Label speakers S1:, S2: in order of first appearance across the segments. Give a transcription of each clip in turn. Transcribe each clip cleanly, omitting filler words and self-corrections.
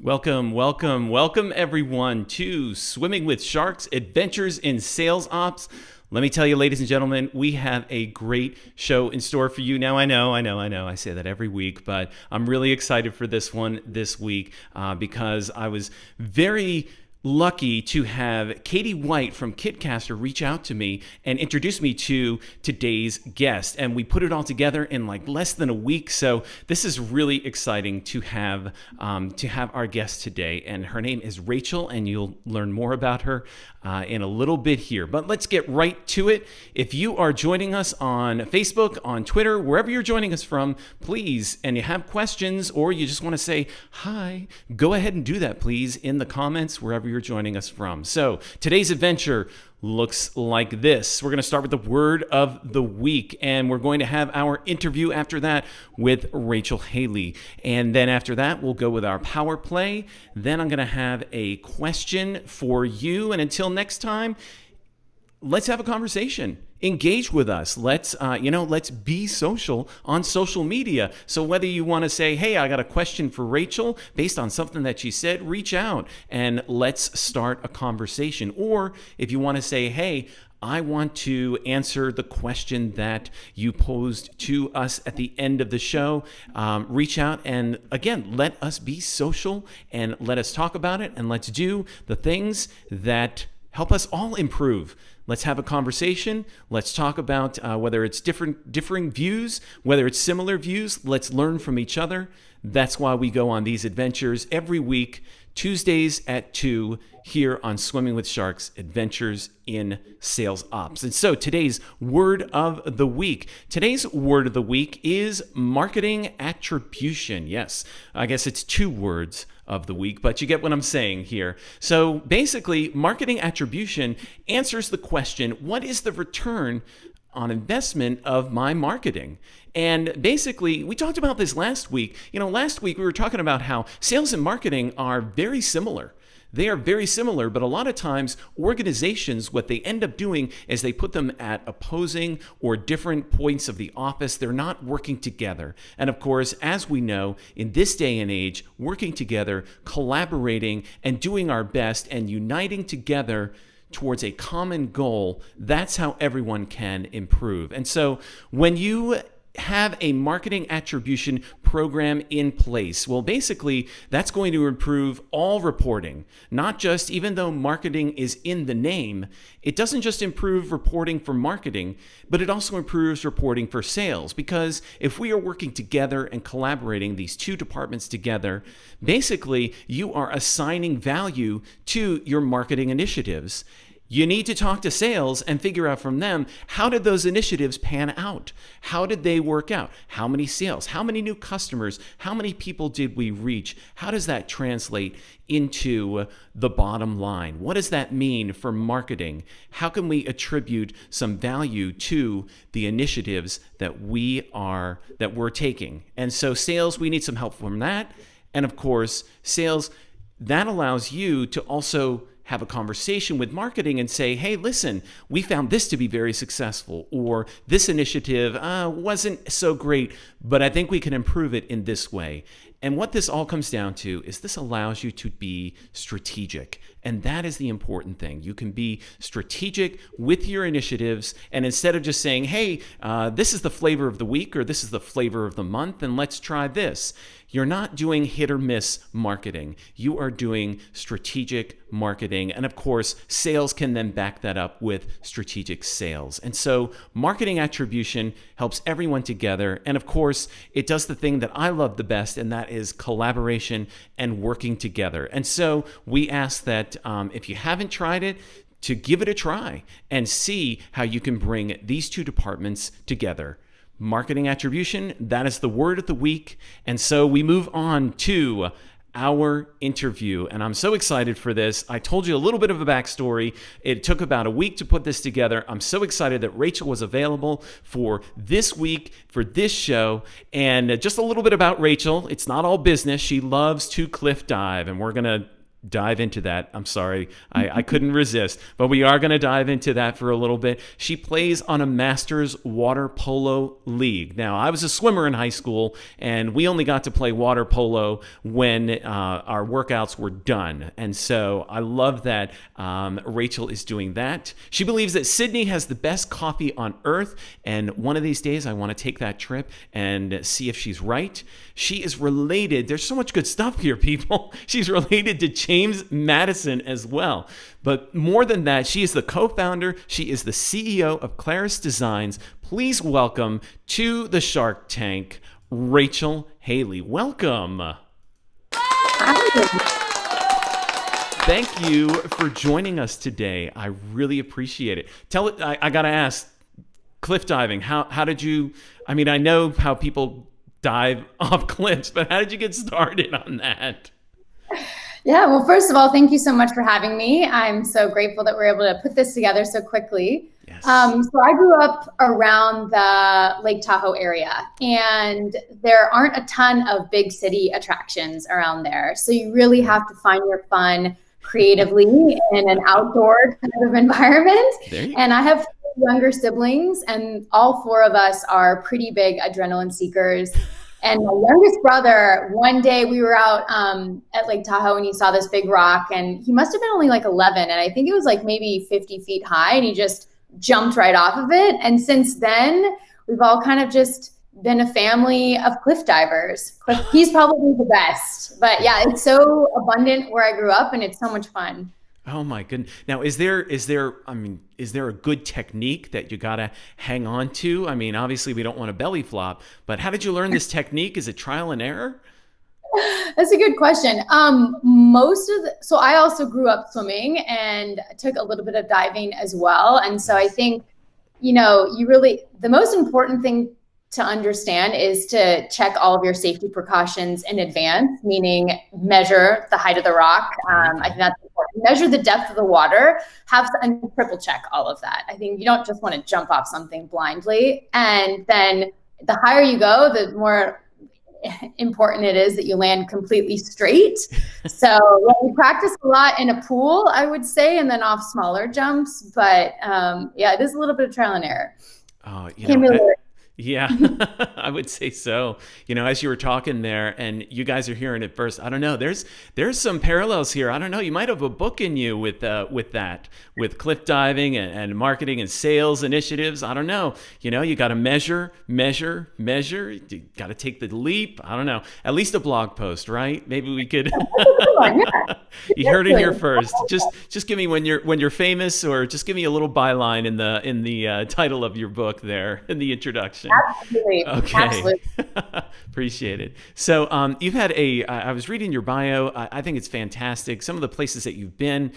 S1: Welcome everyone to Swimming with Sharks, Adventures in Sales Ops. Let me tell you, ladies and gentlemen, we have a great show in store for you. Now, I know, I say that every week, but I'm really excited for this one this week because I was very lucky to have Katie White from Kitcaster reach out to me and introduce me to today's guest. And we put it all together in like less than a week. So this is really exciting to have our guest today. And her name is Rachel, and you'll learn more about her in a little bit here. But let's get right to it. If you are joining us on Facebook, on Twitter, wherever you're joining us from, please, and you have questions or you just want to say hi, go ahead and do that, please, in the comments wherever you're joining us from. So today's adventure looks like this. We're going to start with the word of the week, and we're going to have our interview after that with Rachel Haley. And then after that, we'll go with our power play. Then I'm going to have a question for you. And until next time, let's have a conversation. Engage with us. Let's be social on social media. So whether you want to say, hey, I got a question for Rachel based on something that she said, reach out and let's start a conversation. Or if you want to say, hey, I want to answer the question that you posed to us at the end of the show. Reach out and, again, let us be social and let us talk about it, and let's do the things that help us all improve. Let's have a conversation. Let's talk about whether it's differing views, whether it's similar views. Let's learn from each other. That's why we go on these adventures every week, Tuesdays at 2, here on Swimming with Sharks, Adventures in Sales Ops. And so today's word of the week. Today's word of the week is marketing attribution. Yes, I guess it's 2 words of the week, but you get what I'm saying here. So basically, marketing attribution answers the question, what is the return on investment of my marketing? And basically, we talked about this last week. Last week we were talking about how sales and marketing are very similar. They are very similar, but a lot of times organizations, what they end up doing is they put them at opposing or different points of the office. They're not working together. And of course, as we know, in this day and age, working together, collaborating, and doing our best and uniting together towards a common goal, that's how everyone can improve. And so when you have a marketing attribution program in place, well, basically, that's going to improve all reporting, not just, even though marketing is in the name, it doesn't just improve reporting for marketing, but it also improves reporting for sales. Because if we are working together and collaborating, these 2 departments together, basically, you are assigning value to your marketing initiatives. You need to talk to sales and figure out from them, how did those initiatives pan out? How did they work out? How many sales? How many new customers? How many people did we reach? How does that translate into the bottom line? What does that mean for marketing? How can we attribute some value to the initiatives that we're taking? And so sales, we need some help from that. And of course, sales, that allows you to also have a conversation with marketing and say, hey, listen, we found this to be very successful, or this initiative wasn't so great, but I think we can improve it in this way. And what this all comes down to is this allows you to be strategic. And that is the important thing. You can be strategic with your initiatives. And instead of just saying, hey, this is the flavor of the week, or this is the flavor of the month, and let's try this. You're not doing hit or miss marketing. You are doing strategic marketing. And of course, sales can then back that up with strategic sales. And so marketing attribution helps everyone together. And of course, it does the thing that I love the best, and that is collaboration and working together. And so we ask that if you haven't tried it, to give it a try and see how you can bring these 2 departments together. Marketing attribution, that is the word of the week. And so we move on to our interview. And I'm so excited for this. I told you a little bit of a backstory. It took about a week to put this together. I'm so excited that Rachel was available for this week, for this show. And just a little bit about Rachel. It's not all business. She loves to cliff dive, and we're going to dive into that. I'm sorry, I couldn't resist, but we are going to dive into that for a little bit. She plays on a Masters water polo league. Now, I was a swimmer in high school, and we only got to play water polo when our workouts were done. And so I love that Rachel is doing that. She believes that Sydney has the best coffee on earth, and one of these days I want to take that trip and see if she's right. She is related. There's so much good stuff here, people. She's related to James Madison as well. But more than that, she is the co-founder. She is the CEO of Clarus Designs. Please welcome to the Shark Tank, Rachel Haley. Welcome. Thank you for joining us today. I really appreciate it. I got to ask, cliff diving, how did you, I mean, I know how people dive off cliffs, but how did you get started on that?
S2: Yeah, well, first of all, thank you so much for having me. I'm so grateful that we're able to put this together so quickly.
S1: Yes.
S2: So I grew up around the Lake Tahoe area, and there aren't a ton of big city attractions around there. So you really have to find your fun creatively in an outdoor kind of environment. And I have younger siblings, and all four of us are pretty big adrenaline seekers. And my youngest brother, one day we were out at Lake Tahoe, and he saw this big rock, and he must have been only like 11, and I think it was like maybe 50 feet high, and he just jumped right off of it. And since then, we've all kind of just been a family of cliff divers. He's probably the best, but yeah, it's so abundant where I grew up, and it's so much fun.
S1: Oh my goodness. Now, is there a good technique that you got to hang on to? I mean, obviously we don't want to belly flop, but how did you learn this technique? Is it trial and error?
S2: That's a good question. So I also grew up swimming and took a little bit of diving as well. And so I think, the most important thing to understand is to check all of your safety precautions in advance, meaning measure the height of the rock. I think that's important. Measure the depth of the water, and triple check all of that. I think you don't just want to jump off something blindly. And then the higher you go, the more important it is that you land completely straight. So we practice a lot in a pool, I would say, and then off smaller jumps. But it is a little bit of trial and error.
S1: Oh,
S2: Yeah,
S1: I would say so. As you were talking there, and you guys are hearing it first, I don't know. There's some parallels here. I don't know. You might have a book in you with with cliff diving and marketing and sales initiatives. I don't know. You got to measure. You got to take the leap. I don't know. At least a blog post, right? Maybe we could. You heard it here first. Just give me when you're famous, or just give me a little byline in the title of your book there in the introduction.
S2: Absolutely.
S1: Okay.
S2: Absolutely.
S1: Appreciate it. So you've had I was reading your bio. I think it's fantastic. Some of the places that you've been,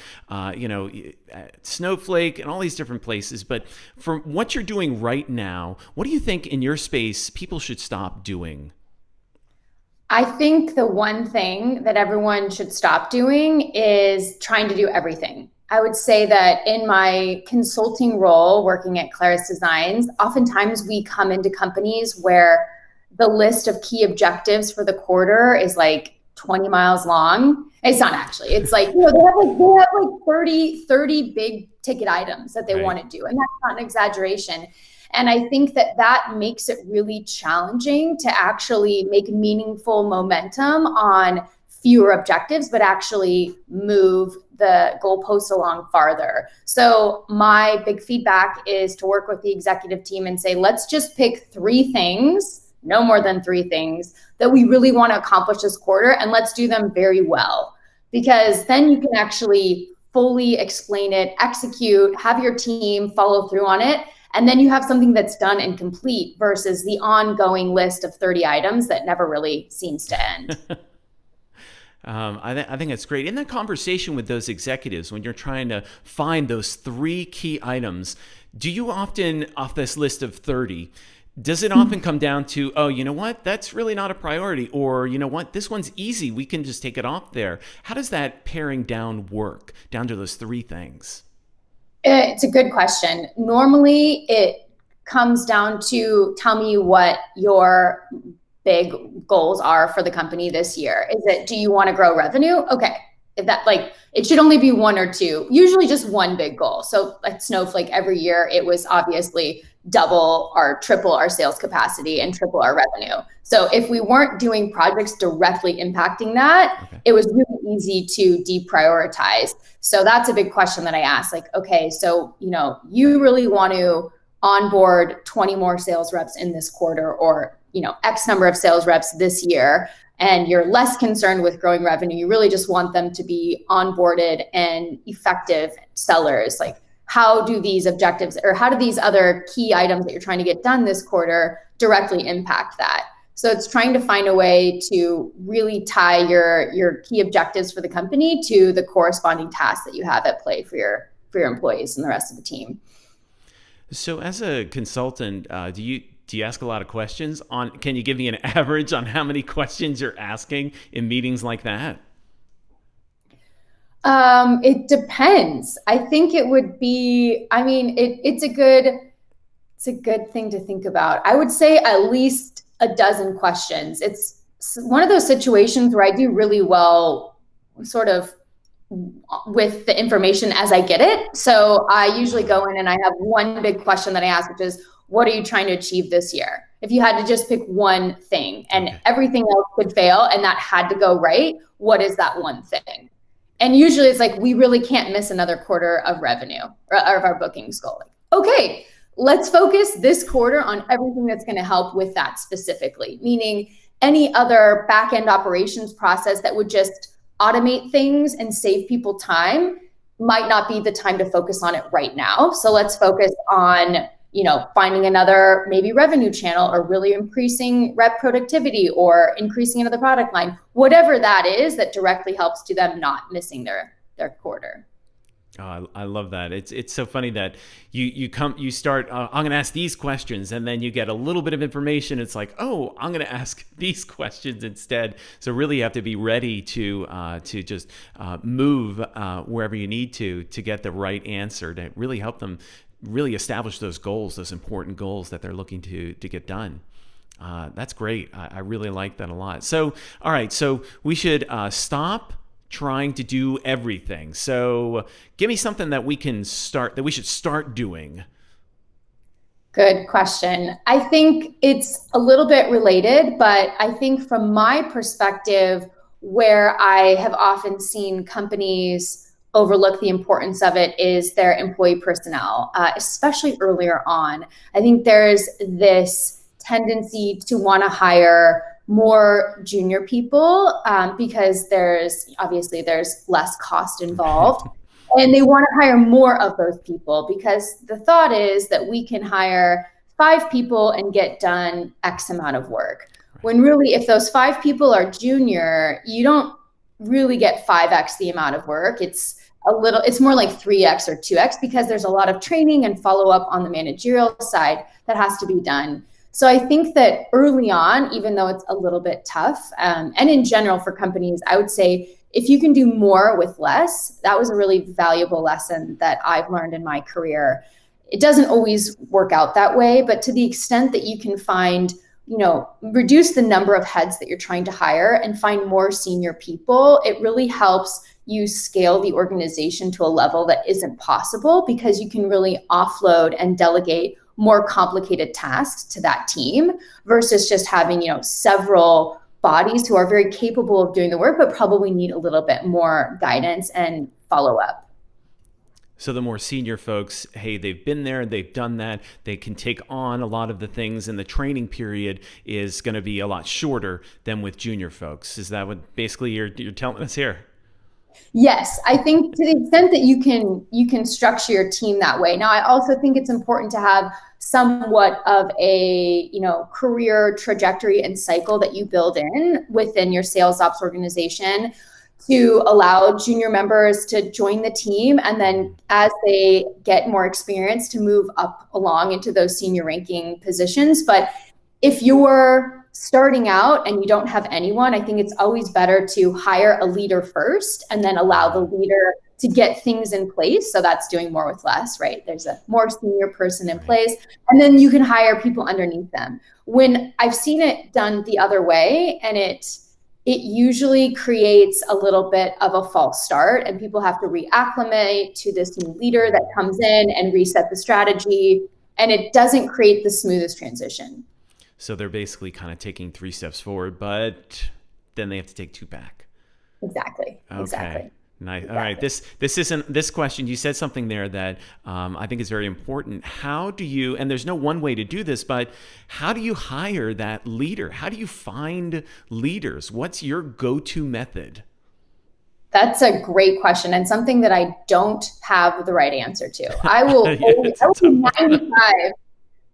S1: Snowflake and all these different places. But from what you're doing right now, what do you think in your space people should stop doing?
S2: I think the one thing that everyone should stop doing is trying to do everything. I would say that in my consulting role, working at Clarus Designs, oftentimes we come into companies where the list of key objectives for the quarter is like 20 miles long. It's not actually. It's like, they have like 30 big ticket items that they want to do. And that's not an exaggeration. And I think that makes it really challenging to actually make meaningful momentum on fewer objectives, but actually move the goalposts along farther. So my big feedback is to work with the executive team and say, let's just pick 3 things, no more than 3 things, that we really want to accomplish this quarter, and let's do them very well. Because then you can actually fully explain it, execute, have your team follow through on it, and then you have something that's done and complete versus the ongoing list of 30 items that never really seems to end.
S1: I think that's great. In that conversation with those executives, when you're trying to find those 3 key items, do you often, off this list of 30, does it often come down to, oh, you know what, that's really not a priority, or you know what, this one's easy, we can just take it off there? How does that paring down work, down to those 3 things?
S2: It's a good question. Normally, it comes down to tell me what your big goals are for the company this year. Is it, do you want to grow revenue? Okay, if that, like, it should only be one or two, usually just one big goal. So like Snowflake, every year it was obviously double or triple our sales capacity and triple our revenue. So if we weren't doing projects directly impacting that,
S1: Okay.
S2: it was really easy to deprioritize. So that's a big question that I ask, like, okay, so, you really want to onboard 20 more sales reps in this quarter, or, X number of sales reps this year, and you're less concerned with growing revenue. You really just want them to be onboarded and effective sellers. Like, how do these objectives, or how do these other key items that you're trying to get done this quarter directly impact that? So it's trying to find a way to really tie your key objectives for the company to the corresponding tasks that you have at play for your employees and the rest of the team.
S1: So as a consultant, do you ask a lot of questions on, can you give me an average on how many questions you're asking in meetings like that?
S2: It depends. I think it would be, it's a good thing to think about. I would say at least a dozen questions. It's one of those situations where I do really well sort of with the information as I get it. So I usually go in and I have one big question that I ask, which is, what are you trying to achieve this year? If you had to just pick one thing and everything else could fail and that had to go right, what is that one thing? And usually it's like, we really can't miss another quarter of revenue or of our bookings goal. Like, okay, let's focus this quarter on everything that's going to help with that specifically, meaning any other back-end operations process that would just automate things and save people time might not be the time to focus on it right now. So let's focus on, finding another maybe revenue channel, or really increasing rep productivity, or increasing another product line, whatever that is that directly helps to them not missing their quarter.
S1: Oh, I love that. It's so funny that you start, I'm going to ask these questions, and then you get a little bit of information. It's like, oh, I'm going to ask these questions instead. So really you have to be ready to just move wherever you need to get the right answer, to really help them really establish those goals, those important goals that they're looking to get done. That's great. I really like that a lot. So, all right. So we should stop trying to do everything. So give me something that we should start doing.
S2: Good question. I think it's a little bit related, but I think from my perspective, where I have often seen companies overlook the importance of it is their employee personnel, especially earlier on. I think there's this tendency to want to hire more junior people because there's less cost involved. And they want to hire more of those people because the thought is that we can hire 5 people and get done X amount of work. When really, if those 5 people are junior, you don't really get 5x the amount of work. It's more like 3x or 2x because there's a lot of training and follow up on the managerial side that has to be done. So I think that early on, even though it's a little bit tough, and in general for companies, I would say if you can do more with less, that was a really valuable lesson that I've learned in my career. It doesn't always work out that way, but to the extent that you can find, reduce the number of heads that you're trying to hire and find more senior people, it really helps you scale the organization to a level that isn't possible because you can really offload and delegate more complicated tasks to that team versus just having, several bodies who are very capable of doing the work, but probably need a little bit more guidance and follow up.
S1: So the more senior folks, hey, they've been there, they've done that, they can take on a lot of the things, and the training period is going to be a lot shorter than with junior folks. Is that what basically you're telling us here?
S2: Yes, I think to the extent that you can structure your team that way. Now, I also think it's important to have somewhat of a career trajectory and cycle that you build in within your sales ops organization to allow junior members to join the team, and then as they get more experience to move up along into those senior ranking positions. But if you're starting out and you don't have anyone, I think it's always better to hire a leader first and then allow the leader to get things in place. So that's doing more with less, right? There's a more senior person in place, and then you can hire people underneath them. When I've seen it done the other way and it it usually creates a little bit of a false start, and people have to reacclimate to this new leader that comes in and reset the strategy, and it doesn't create the smoothest transition.
S1: So they're basically kind of taking 3 steps forward, but then they have to take 2 back.
S2: Exactly.
S1: Okay.
S2: Exactly.
S1: Nice.
S2: Exactly.
S1: All right. This question. You said something there that I think is very important. How do you? And there's no one way to do this, but how do you hire that leader? How do you find leaders? What's your go-to method?
S2: That's a great question, and something that I don't have the right answer to. I will.
S1: Yeah,
S2: I will be 95.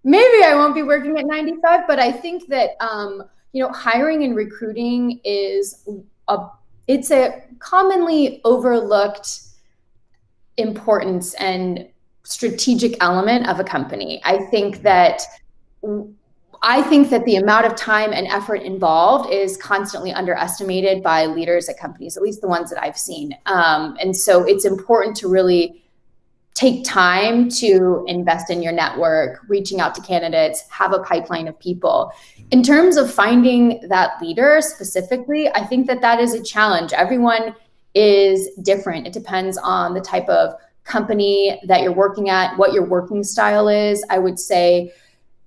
S2: Maybe I won't be working at 95, but I think that hiring and recruiting is it's a commonly overlooked importance and strategic element of a company. I think that the amount of time and effort involved is constantly underestimated by leaders at companies, at least the ones that I've seen. And so it's important to really take time to invest in your network, reaching out to candidates, have a pipeline of people. In terms of finding that leader specifically, I think that is a challenge. Everyone is different. It depends on the type of company that you're working at, what your working style is. I would say,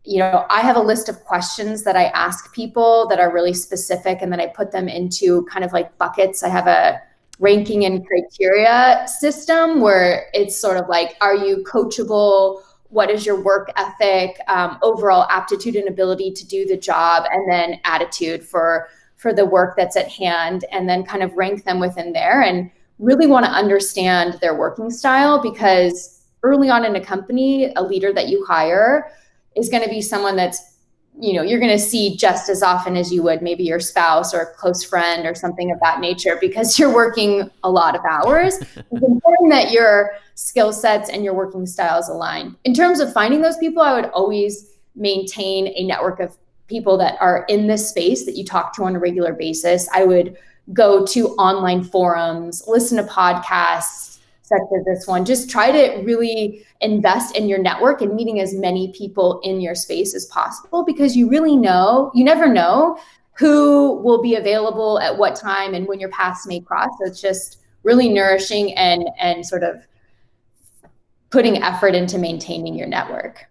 S2: I have a list of questions that I ask people that are really specific, and then I put them into kind of like buckets. I have a ranking and criteria system where it's sort of like, are you coachable? What is your work ethic, overall aptitude and ability to do the job, and then attitude for the work that's at hand, and then kind of rank them within there and really want to understand their working style, because early on in a company, a leader that you hire is going to be someone that's, you're going to see just as often as you would maybe your spouse or a close friend or something of that nature, because you're working a lot of hours. It's important that your skill sets and your working styles align. In terms of finding those people, I would always maintain a network of people that are in this space that you talk to on a regular basis. I would go to online forums, listen to podcasts such as this one. Just try to really invest in your network and meeting as many people in your space as possible, because you never know who will be available at what time and when your paths may cross. So it's just really nourishing and sort of putting effort into maintaining your network.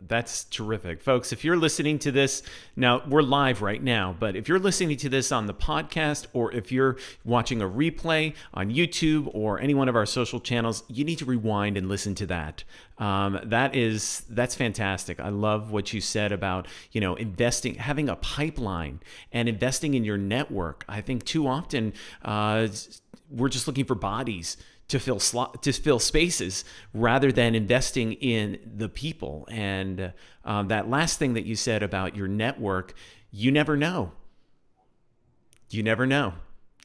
S1: That's terrific. Folks, if you're listening to this, now we're live right now, but if you're listening to this on the podcast, or if you're watching a replay on YouTube or any one of our social channels, you need to rewind and listen to that. That's fantastic. I love what you said about, investing, having a pipeline and investing in your network. I think too often we're just looking for bodies to fill spaces rather than investing in the people. And that last thing that you said about your network, you never know. You never know.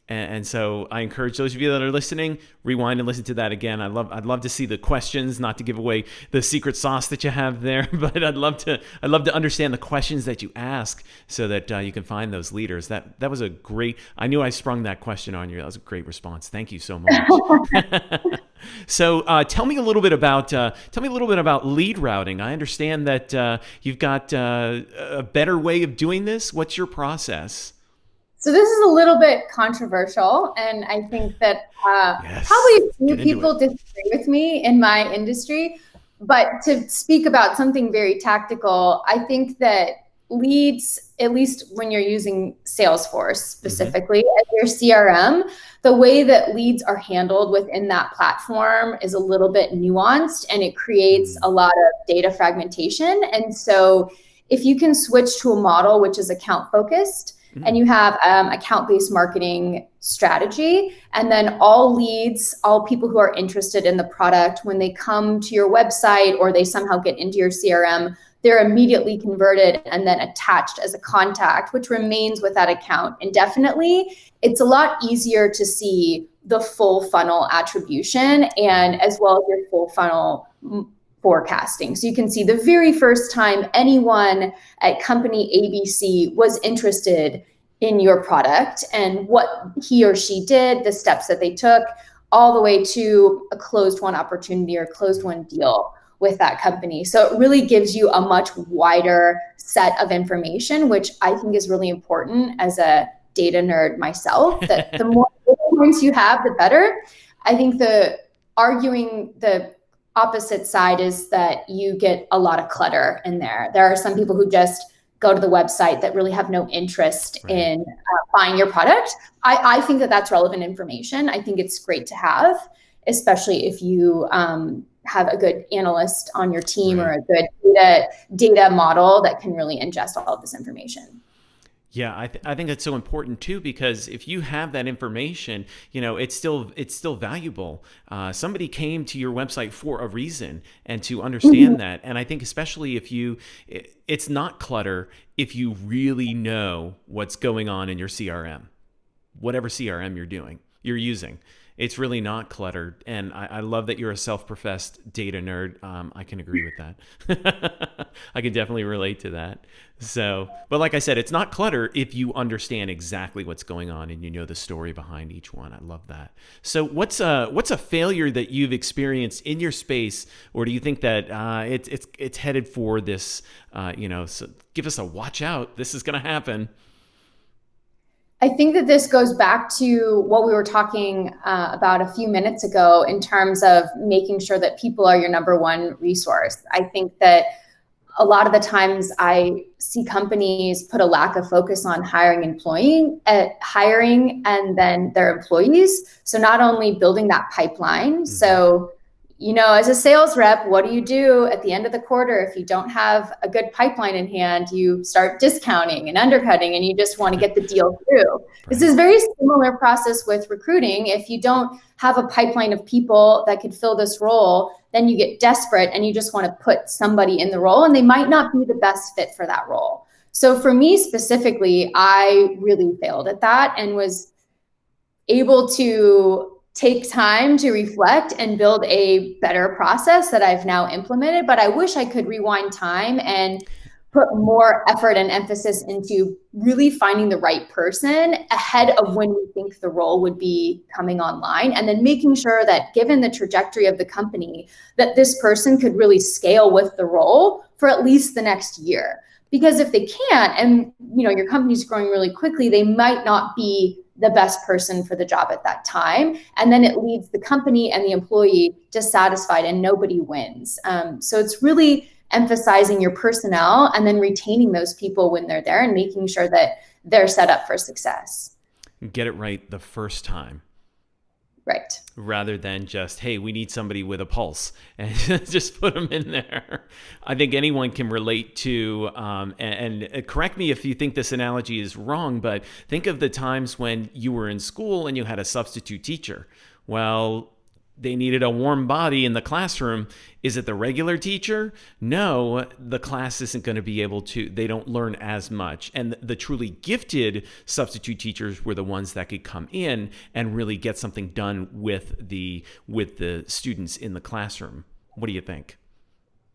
S1: And so I encourage those of you that are listening, rewind and listen to that again. I'd love to see the questions, not to give away the secret sauce that you have there, but I'd love to understand the questions that you ask so that you can find those leaders. That was a great. I knew I sprung that question on you. That was a great response. Thank you so much. So tell me a little bit about lead routing. I understand that you've got a better way of doing this. What's your process?
S2: So this is a little bit controversial, and I think that probably a few people disagree with me in my industry. But to speak about something very tactical, I think that leads, at least when you're using Salesforce specifically as your CRM, the way that leads are handled within that platform is a little bit nuanced, and it creates a lot of data fragmentation. And so if you can switch to a model which is account focused, and you have account-based marketing strategy, and then all leads, all people who are interested in the product, when they come to your website or they somehow get into your CRM, they're immediately converted and then attached as a contact, which remains with that account indefinitely. It's a lot easier to see the full funnel attribution, and as well as your full funnel forecasting. So you can see the very first time anyone at company ABC was interested in your product and what he or she did, the steps that they took, all the way to a closed won opportunity or closed won deal with that company. So it really gives you a much wider set of information, which I think is really important as a data nerd myself, that the more data points you have, the better. I think the opposite side is that you get a lot of clutter in there. There are some people who just go to the website that really have no interest in buying your product. I think that that's relevant information. I think it's great to have, especially if you have a good analyst on your team or a good data model that can really ingest all of this information.
S1: Yeah, I think that's so important too, because if you have that information, it's still valuable. Somebody came to your website for a reason, and to understand that. And I think especially if it's not clutter if you really know what's going on in your CRM, whatever CRM you're using. It's really not cluttered. And I love that you're a self-professed data nerd. I can agree with that. I can definitely relate to that. So, but like I said, it's not clutter if you understand exactly what's going on and you know the story behind each one. I love that. So what's a failure that you've experienced in your space, or do you think that it's headed for this, so give us a watch out, this is going to happen?
S2: I think that this goes back to what we were talking about a few minutes ago in terms of making sure that people are your number one resource. I think that a lot of the times I see companies put a lack of focus on hiring and then their employees. So not only building that pipeline. So as a sales rep, what do you do at the end of the quarter? If you don't have a good pipeline in hand, you start discounting and undercutting, and you just want to get the deal through. This is a very similar process with recruiting. If you don't have a pipeline of people that could fill this role, then you get desperate and you just want to put somebody in the role, and they might not be the best fit for that role. So for me specifically, I really failed at that and was able to take time to reflect and build a better process that I've now implemented. But I wish I could rewind time and put more effort and emphasis into really finding the right person ahead of when we think the role would be coming online, and then making sure that given the trajectory of the company, that this person could really scale with the role for at least the next year. Because if they can't, and your company's growing really quickly, they might not be the best person for the job at that time. And then it leaves the company and the employee dissatisfied, and nobody wins. So it's really emphasizing your personnel and then retaining those people when they're there and making sure that they're set up for success.
S1: Get it right the first time.
S2: Right.
S1: Rather than just, hey, we need somebody with a pulse and just put them in there. I think anyone can relate to, and correct me if you think this analogy is wrong, but think of the times when you were in school and you had a substitute teacher. Well, they needed a warm body in the classroom. Is it the regular teacher? No, the class isn't going to be able to, they don't learn as much. And the truly gifted substitute teachers were the ones that could come in and really get something done with the students in the classroom. What do you think?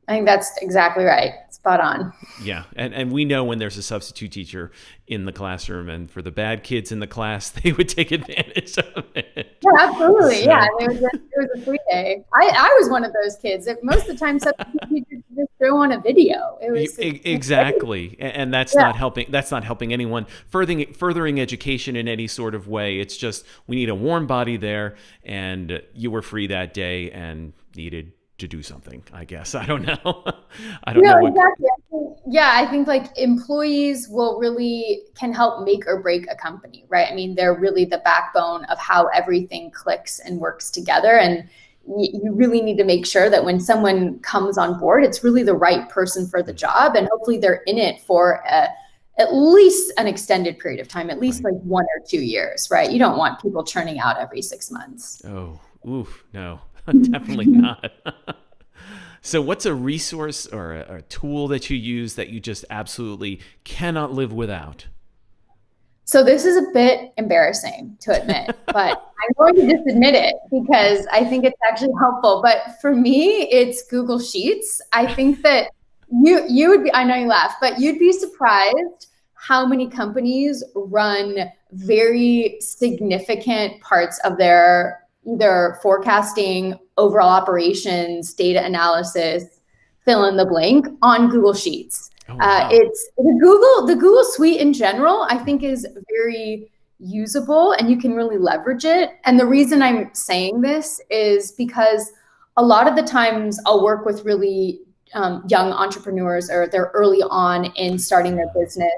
S2: I think that's exactly right. Spot on.
S1: Yeah. And we know when there's a substitute teacher in the classroom, and for the bad kids in the class, they would take advantage of it.
S2: Yeah, absolutely. So, yeah. It was a free day. I was one of those kids. Most of the time, substitute teachers just throw on a video.
S1: Exactly. And that's not helping. That's not helping anyone furthering education in any sort of way. It's just, we need a warm body there, and you were free that day and needed to do something, I guess. I don't know. I don't know.
S2: Exactly. I think like employees can help make or break a company, right? I mean, they're really the backbone of how everything clicks and works together. And you really need to make sure that when someone comes on board, it's really the right person for the job. And hopefully they're in it for at least an extended period of time, at least like 1 or 2 years, right? You don't want people churning out every 6 months.
S1: Oh, oof, no. Definitely not. So what's a resource or a tool that you use that you just absolutely cannot live without?
S2: So this is a bit embarrassing to admit, but I'm going to just admit it because I think it's actually helpful. But for me, it's Google Sheets. I think that you would be, I know you laugh, but you'd be surprised how many companies run very significant parts of their either forecasting, overall operations, data analysis, fill in the blank on Google Sheets.
S1: Oh, wow.
S2: It's the Google Suite in general, I think is very usable and you can really leverage it. And the reason I'm saying this is because a lot of the times I'll work with really young entrepreneurs or they're early on in starting their business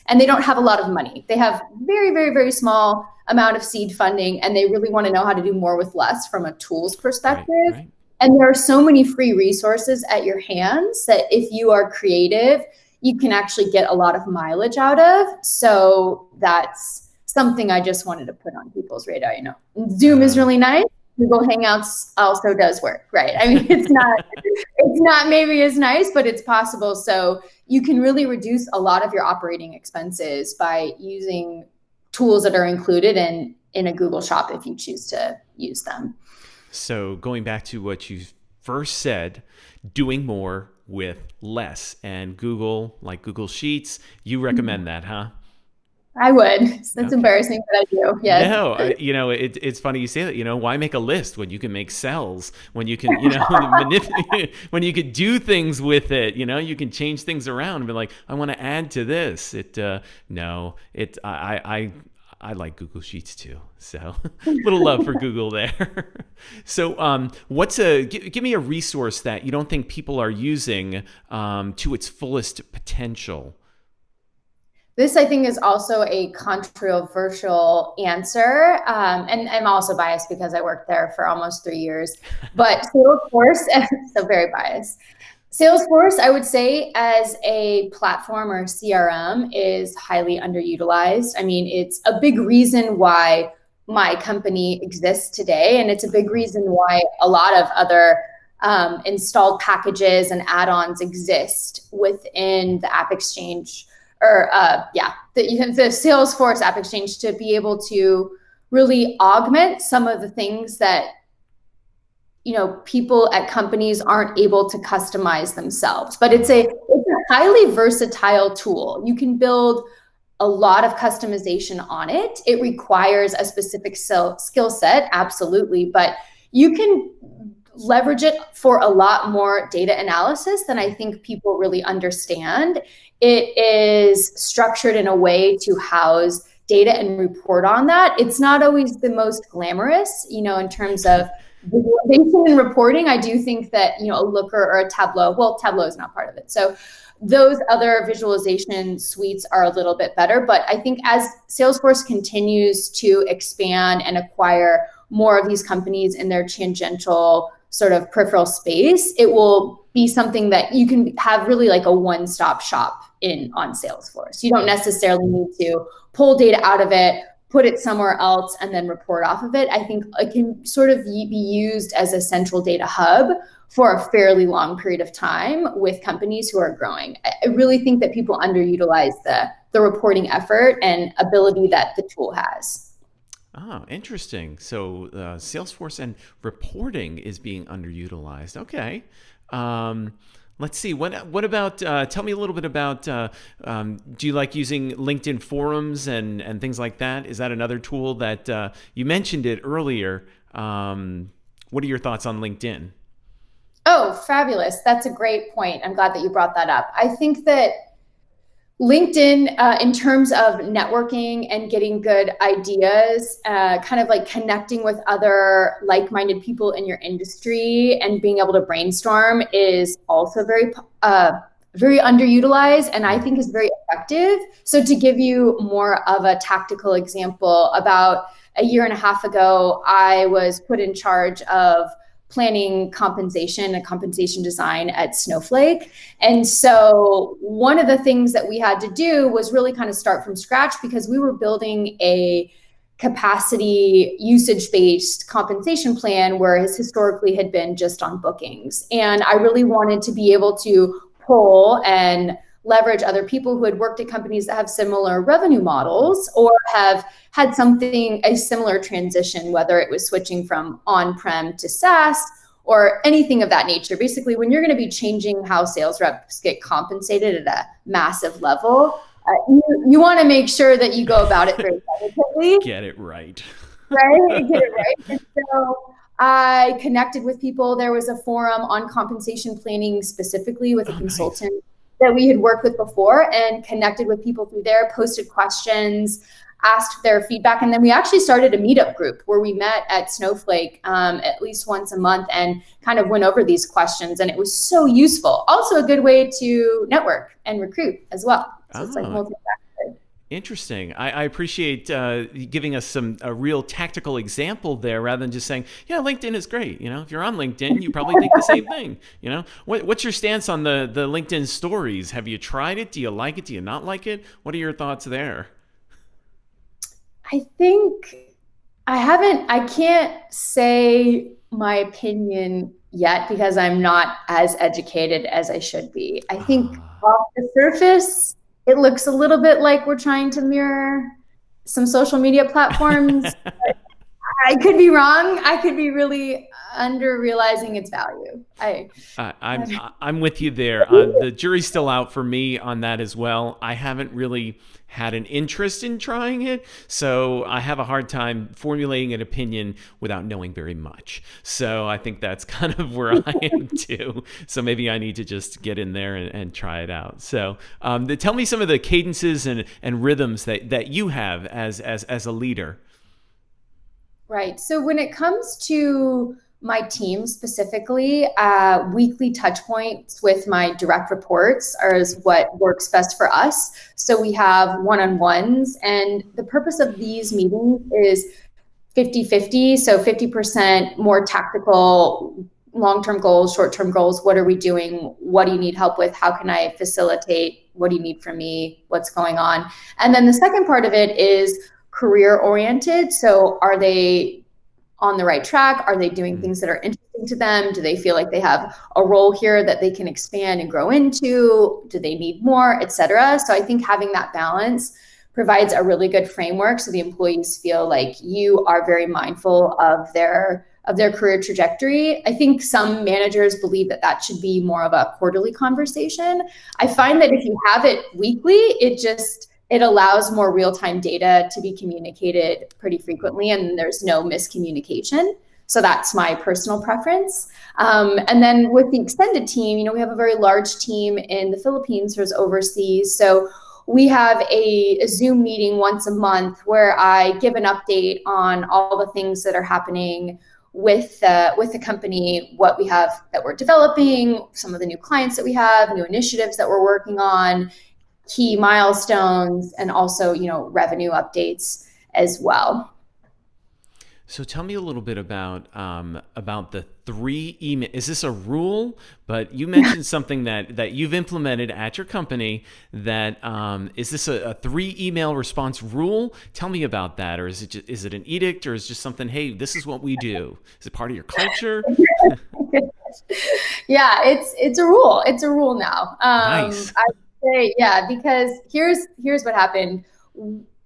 S2: and they don't have a lot of money. They have very, very, very small amount of seed funding and they really want to know how to do more with less from a tools
S1: Right,
S2: perspective.
S1: right.
S2: And there are so many free resources at your hands that if you are creative, you can actually get a lot of mileage out of. So that's something I just wanted to put on people's radar. You know, Zoom is really nice. Google Hangouts also does work, right? I mean, it's not maybe as nice, but it's possible. So you can really reduce a lot of your operating expenses by using tools that are included in a Google Shop if you choose to use them.
S1: So going back to what you first said, doing more with less, and Google, like Google Sheets, you recommend that, huh?
S2: I would. That's
S1: Okay.
S2: embarrassing, but I do. Yes.
S1: No, it's funny you say that. Why make a list when you can make cells? When you can, manipulate, when you could do things with it. You can change things around and be like, I want to add to this. No, I like Google Sheets too. So little love for Google there. So, give me a resource that you don't think people are using to its fullest potential.
S2: This, I think, is also a controversial answer. And I'm also biased because I worked there for almost 3 years. But Salesforce, so very biased. Salesforce, I would say, as a platform or CRM, is highly underutilized. I mean, it's a big reason why my company exists today. And it's a big reason why a lot of other installed packages and add-ons exist within the App Exchange or the Salesforce App Exchange to be able to really augment some of the things that people at companies aren't able to customize themselves. But it's a highly versatile tool. You can build a lot of customization on it. It requires a specific skill set, absolutely, but you can leverage it for a lot more data analysis than I think people really understand. It is structured in a way to house data and report on that. It's not always the most glamorous, in terms of visualization and reporting. I do think that, a Looker or a Tableau, well, Tableau is not part of it. So those other visualization suites are a little bit better. But I think as Salesforce continues to expand and acquire more of these companies in their tangential sort of peripheral space, it will be something that you can have really like a one-stop shop on Salesforce. You don't necessarily need to pull data out of it, put it somewhere else, and then report off of it. I think it can sort of be used as a central data hub for a fairly long period of time with companies who are growing. I really think that people underutilize the reporting effort and ability that the tool has.
S1: Oh, interesting. So Salesforce and reporting is being underutilized. Okay. Let's see. What about? Tell me a little bit about. Do you like using LinkedIn forums and things like that? Is that another tool that you mentioned it earlier? What are your thoughts on LinkedIn?
S2: Oh, fabulous. That's a great point. I'm glad that you brought that up. I think that LinkedIn, in terms of networking and getting good ideas, kind of like connecting with other like-minded people in your industry and being able to brainstorm is also very, very underutilized and I think is very effective. So to give you more of a tactical example, about a year and a half ago, I was put in charge of planning compensation and compensation design at Snowflake. And so one of the things that we had to do was really kind of start from scratch because we were building a capacity usage-based compensation plan, whereas historically had been just on bookings. And I really wanted to be able to pull and leverage other people who had worked at companies that have similar revenue models or have had a similar transition, whether it was switching from on-prem to SaaS or anything of that nature. Basically, when you're going to be changing how sales reps get compensated at a massive level, you want to make sure that you go about it very delicately.
S1: Get it right.
S2: Right? Get it right. And so I connected with people. There was a forum on compensation planning specifically with a consultant that we had worked with before and connected with people through there, posted questions, asked their feedback. And then we actually started a meetup group where we met at Snowflake at least once a month and kind of went over these questions. And it was so useful. Also a good way to network and recruit as well. So it's like multifaceted.
S1: Interesting. I appreciate giving us a real tactical example there rather than just saying, yeah, LinkedIn is great. If you're on LinkedIn, you probably think the same thing. What's your stance on the LinkedIn stories? Have you tried it? Do you like it? Do you not like it? What are your thoughts there?
S2: I think I can't say my opinion yet because I'm not as educated as I should be. I think off the surface, it looks a little bit like we're trying to mirror some social media platforms. I could be wrong. I could be really under realizing its value.
S1: I'm with you there. The jury's still out for me on that as well. I haven't really had an interest in trying it, so I have a hard time formulating an opinion without knowing very much. So I think that's kind of where I am too. So maybe I need to just get in there and try it out. So tell me some of the cadences and rhythms that you have as a leader.
S2: Right. So when it comes to my team specifically, weekly touch points with my direct reports is what works best for us. So we have one-on-ones, and the purpose of these meetings is 50-50. So 50% more tactical, long-term goals, short-term goals. What are we doing? What do you need help with? How can I facilitate? What do you need from me? What's going on? And then the second part of it is career oriented. So are they on the right track? Are they doing things that are interesting to them? Do they feel like they have a role here that they can expand and grow into? Do they need more, et cetera? So I think having that balance provides a really good framework so the employees feel like you are very mindful of their career trajectory. I think some managers believe that should be more of a quarterly conversation. I find that if you have it weekly, it allows more real-time data to be communicated pretty frequently, and there's no miscommunication. So that's my personal preference. And then with the extended team, we have a very large team in the Philippines who's overseas. So we have a Zoom meeting once a month where I give an update on all the things that are happening with the company, what we have that we're developing, some of the new clients that we have, new initiatives that we're working on, key milestones, and also, revenue updates as well.
S1: So tell me a little bit about the 3 email. Is this a rule? But you mentioned something that you've implemented at your company. That is this a 3 email response rule? Tell me about that, or is it an edict, or is it just something? Hey, this is what we do. Is it part of your culture?
S2: Yeah, it's a rule. It's a rule now.
S1: Nice.
S2: Yeah, because here's what happened.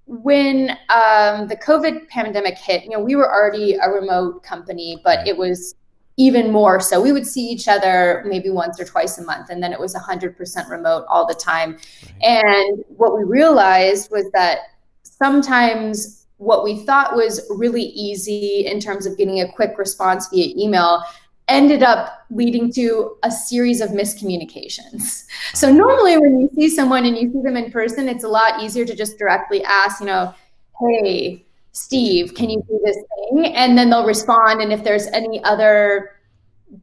S2: When the COVID pandemic hit, we were already a remote company, but it was even more so. We would see each other maybe once or twice a month, and then it was 100% remote all the time. Right. And what we realized was that sometimes what we thought was really easy in terms of getting a quick response via email ended up leading to a series of miscommunications. So normally when you see someone and you see them in person, it's a lot easier to just directly ask, hey, Steve, can you do this thing? And then they'll respond. And if there's any other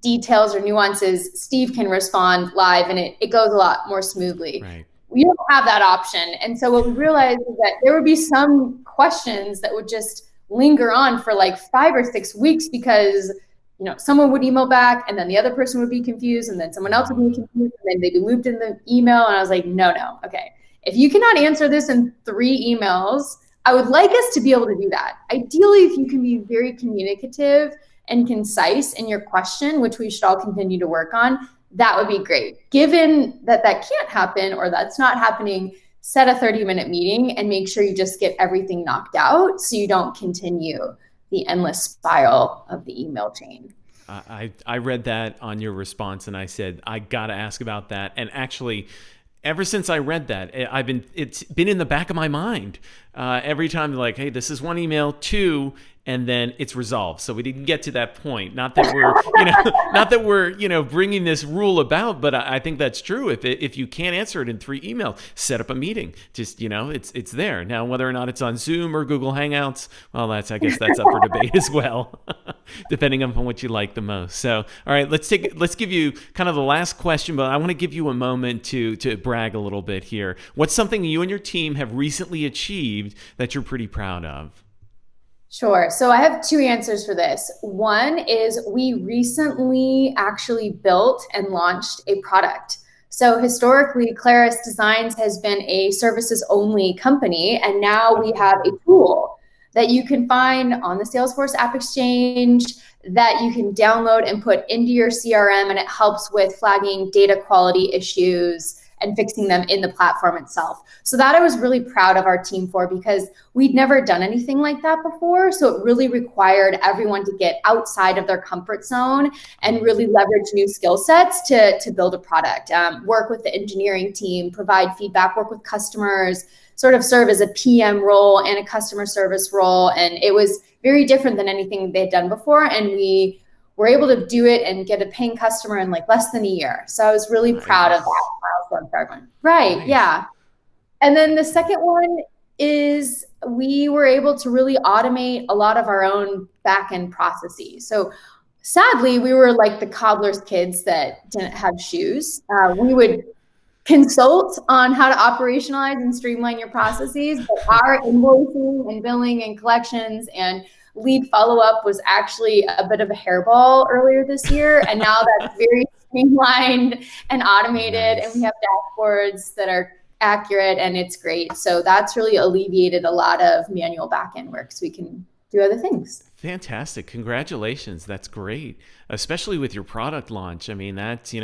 S2: details or nuances, Steve can respond live, and it goes a lot more smoothly. Right. We don't have that option. And so what we realized is that there would be some questions that would just linger on for like 5 or 6 weeks because someone would email back, and then the other person would be confused, and then someone else would be confused, and then they'd be looped in the email. And I was like, no, okay. If you cannot answer this in 3 emails, I would like us to be able to do that. Ideally, if you can be very communicative and concise in your question, which we should all continue to work on, that would be great. Given that can't happen, or that's not happening, set a 30-minute meeting and make sure you just get everything knocked out so you don't continue the endless spiral of the email chain.
S1: I read that on your response, and I said, I got to ask about that. And actually, ever since I read that, it's been in the back of my mind. every time they're like, hey, this is one email, two, and then it's resolved. So we didn't get to that point. Not that we're, bringing this rule about, but I think that's true. If you can't answer it in 3 emails, set up a meeting. Just, it's there. Now, whether or not it's on Zoom or Google Hangouts, well, I guess that's up for debate as well, depending on what you like the most. So, all right, let's give you kind of the last question, but I want to give you a moment to brag a little bit here. What's something you and your team have recently achieved that you're pretty proud of?
S2: Sure. So I have 2 answers for this. One is we recently actually built and launched a product. So historically, Clarus Designs has been a services only company, and now we have a tool that you can find on the Salesforce App Exchange that you can download and put into your CRM, and it helps with flagging data quality issues and fixing them in the platform itself. So that I was really proud of our team for, because we'd never done anything like that before. So it really required everyone to get outside of their comfort zone and really leverage new skill sets to build a product, work with the engineering team, provide feedback, work with customers, sort of serve as a PM role and a customer service role. And it was very different than anything they'd done before. And we were able to do it and get a paying customer in like less than a year. So I was really proud of that milestone for everyone. Right. Nice. Yeah. And then the second one is we were able to really automate a lot of our own back-end processes. So sadly, we were like the cobbler's kids that didn't have shoes. We would consult on how to operationalize and streamline your processes, but our invoicing and billing and collections and lead follow-up was actually a bit of a hairball earlier this year. And now that's very streamlined and automated. Nice. And we have dashboards that are accurate, and it's great. So that's really alleviated a lot of manual back-end work, so we can do other things.
S1: Fantastic. Congratulations. That's great. Especially with your product launch. I mean, that's,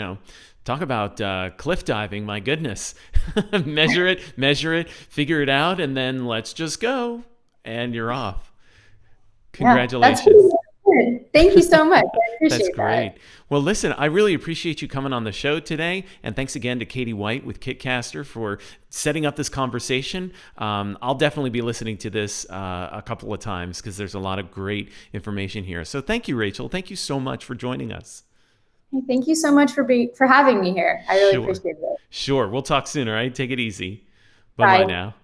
S1: talk about cliff diving. My goodness. measure it, figure it out, and then let's just go. And you're off. Congratulations.
S2: Yeah, that's good. Thank you so much. I appreciate
S1: That's great.
S2: that.
S1: Well, listen, I really appreciate you coming on the show today. And thanks again to Katie White with Kitcaster for setting up this conversation. I'll definitely be listening to this a couple of times because there's a lot of great information here. So thank you, Rachel. Thank you so much for joining us.
S2: Thank you so much for having me here. I really appreciate it.
S1: Sure. We'll talk soon, all right? Take it easy. Bye-bye now.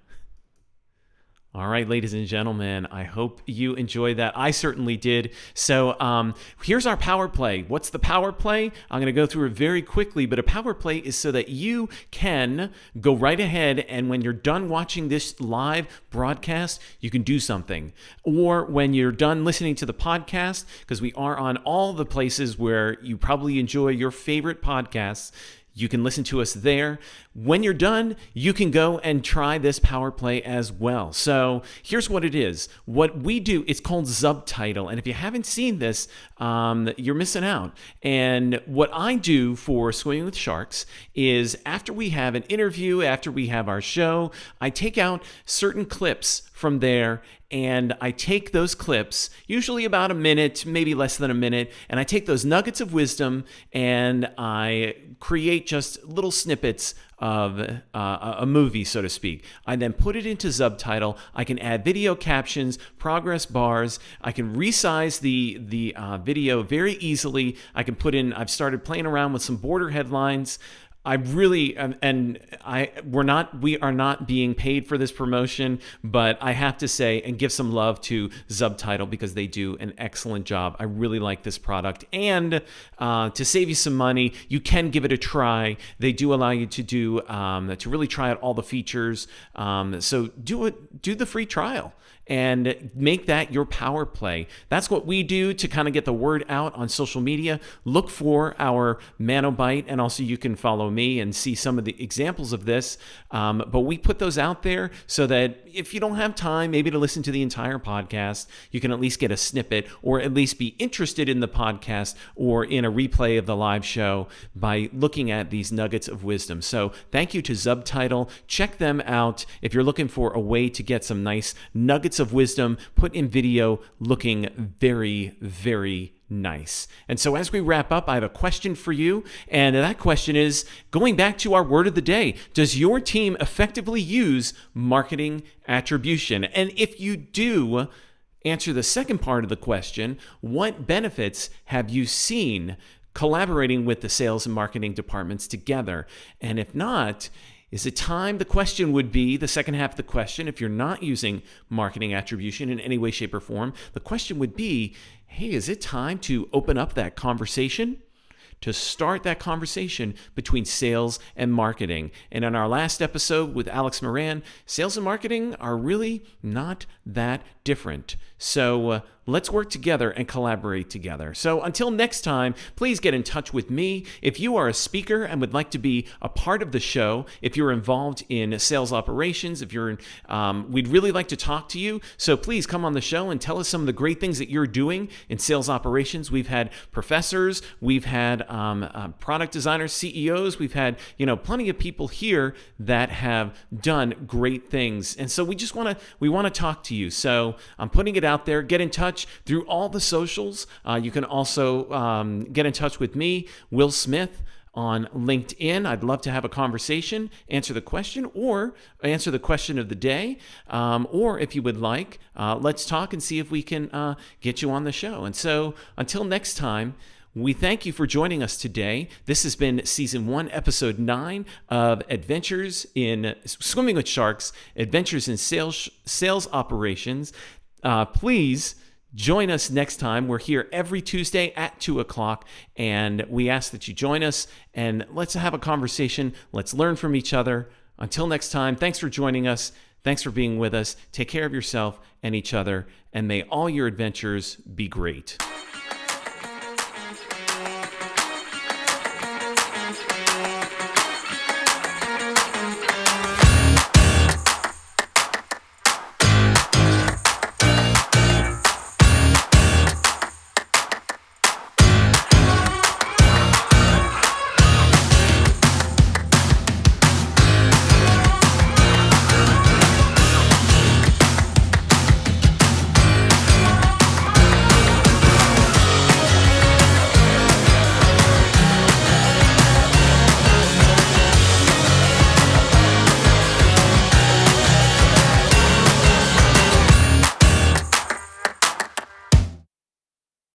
S1: All right, ladies and gentlemen, I hope you enjoyed that. I certainly did. So here's our power play. What's the power play? I'm going to go through it very quickly, but a power play is so that you can go right ahead, and when you're done watching this live broadcast, you can do something. Or when you're done listening to the podcast, because we are on all the places where you probably enjoy your favorite podcasts, you can listen to us there. When you're done, you can go and try this power play as well. So here's what it is. What we do, it's called Subtitle. And if you haven't seen this, you're missing out. And what I do for Swimming with Sharks is after we have an interview, after we have our show, I take out certain clips from there, and I take those clips, usually about a minute, maybe less than a minute, and I take those nuggets of wisdom and I create just little snippets of a movie, so to speak. I then put it into Subtitle. I can add video captions, progress bars. I can resize the video very easily. I've started playing around with some border headlines. we are not being paid for this promotion, but I have to say and give some love to Subtitle because they do an excellent job. I really like this product. And to save you some money, you can give it a try. They do allow you to really try out all the features. So do the free trial and make that your power play. That's what we do to kind of get the word out on social media. Look for our Manobite, and also you can follow me and see some of the examples of this. But we put those out there so that if you don't have time maybe to listen to the entire podcast, you can at least get a snippet or at least be interested in the podcast or in a replay of the live show by looking at these nuggets of wisdom. So thank you to Subtitle. Check them out if you're looking for a way to get some nice nuggets of wisdom put in video looking very, very nice. And so as we wrap up, I have a question for you. And that question is, going back to our word of the day, does your team effectively use marketing attribution? And if you do, answer the second part of the question, what benefits have you seen collaborating with the sales and marketing departments together? And if not, is it time? The question would be, the second half of the question, if you're not using marketing attribution in any way, shape, or form, the question would be, hey, is it time to open up that conversation? To start that conversation between sales and marketing. And in our last episode with Alex Moran, sales and marketing are really not that different. So let's work together and collaborate together. So until next time, please get in touch with me. If you are a speaker and would like to be a part of the show, if you're involved in sales operations, we'd really like to talk to you. So please come on the show and tell us some of the great things that you're doing in sales operations. We've had professors, we've had product designers, CEOs, we've had plenty of people here that have done great things. And so we want to talk to you. So I'm putting it out there. Get in touch through all the socials. You can also get in touch with me, Will Smith, on LinkedIn. I'd love to have a conversation, answer the question, or answer the question of the day. Or if you would like, let's talk and see if we can get you on the show. And so until next time, we thank you for joining us today. This has been Season 1, Episode 9 of Adventures in Swimming with Sharks, Adventures in Sales Operations. Please join us next time. We're here every Tuesday at 2 o'clock, and we ask that you join us, and let's have a conversation. Let's learn from each other. Until next time, thanks for joining us. Thanks for being with us. Take care of yourself and each other, and may all your adventures be great.